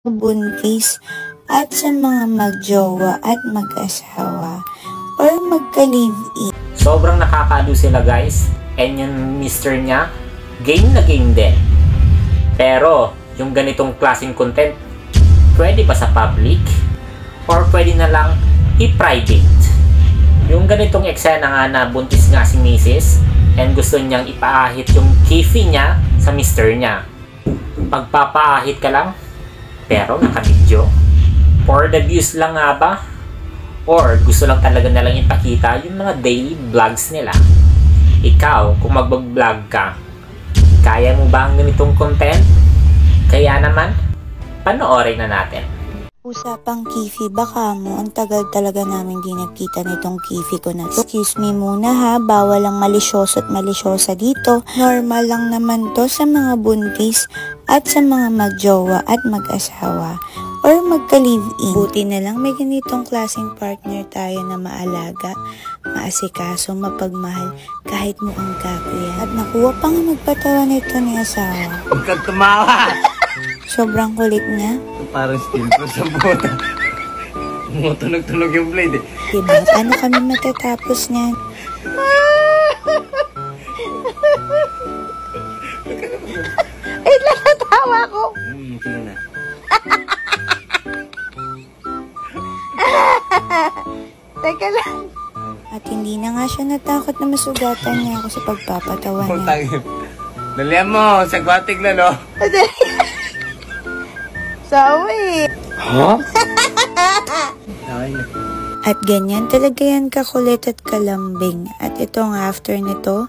buntis at sa mga magjowa at mag-asawa or magka-live-in. Sobrang nakakaalo sila guys, and yung mister niya, game na game din. Pero yung ganitong klaseng content, pwede ba sa public? Or pwede na lang i-private? Yung ganitong eksena nga na buntis nga si Mrs. and gusto niyang ipaahit yung kifi niya sa mister niya. Pagpapaahit ka lang, pero naka-video? For the views lang nga ba? Or gusto lang talaga nalang ipakita yung mga daily vlogs nila? Ikaw, kung mag-vlog ka, kaya mo ba ang ganitong content? Kaya naman, panoorin na natin. Usapang kifi, baka mo, ang tagal talaga namin di nagkita nitong kifi ko na to. Excuse me muna ha, bawal lang malisyoso at malisyosa dito. Normal lang naman to sa mga buntis at sa mga magjowa at mag-asawa or magka-live-in. Buti na lang may ganitong klaseng partner tayo na maalaga, maasikaso, mapagmahal, kahit mukhang kako yan. At nakuha pa nga magpatawa nito ni asawa. Huwag kang tumawa! Sobrang kulit niya. Parang steel pro sa bota. Tumutunog-tunog yung blade eh. Diba? Paano kami matatapos niyan? Ay, natatawa ko. Sige na. Teka lang. At hindi na nga siya natakot na masugatan niya ako sa pagpapatawa niya. Putang. Dalihan mo, sa gwatig na no? Sorry. Huh? Ay. At ganyan talaga yan kakulit at kalambing. At itong after nito,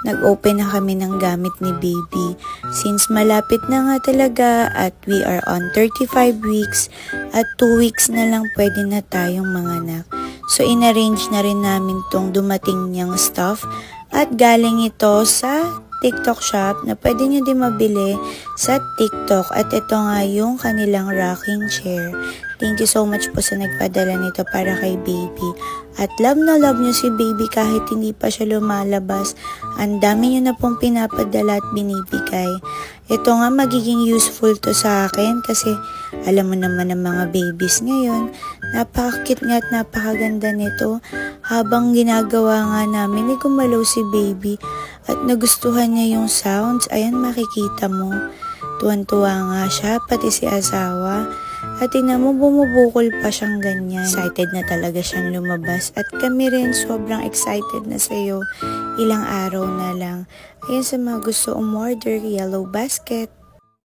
nag-open na kami ng gamit ni baby. Since malapit na nga talaga at we are on 35 weeks at 2 weeks na lang pwede na tayong manganak. So inarrange na rin namin tong dumating niyang stuff at galing ito sa TikTok shop na pwede nyo din mabili sa TikTok. At ito nga yung kanilang rocking chair. Thank you so much po sa nagpadala nito para kay baby. At love na love nyo si baby kahit hindi pa siya lumalabas. Ang dami nyo na pong pinapadala at binibigay. Ito nga magiging useful to sa akin kasi alam mo naman ang mga babies ngayon. Napaka-cute nga at napakaganda nito. Habang ginagawa nga namin, gumalaw si baby at nagustuhan niya yung sounds. Ayan, makikita mo. Tuwan-tuwa nga siya, pati si asawa. At tingnan mo, bumubukol pa siyang ganyan. Excited na talaga siyang lumabas. At kami rin, sobrang excited na sa'yo. Ilang araw na lang. Ayan sa mga gusto umorder, Yellow Basket.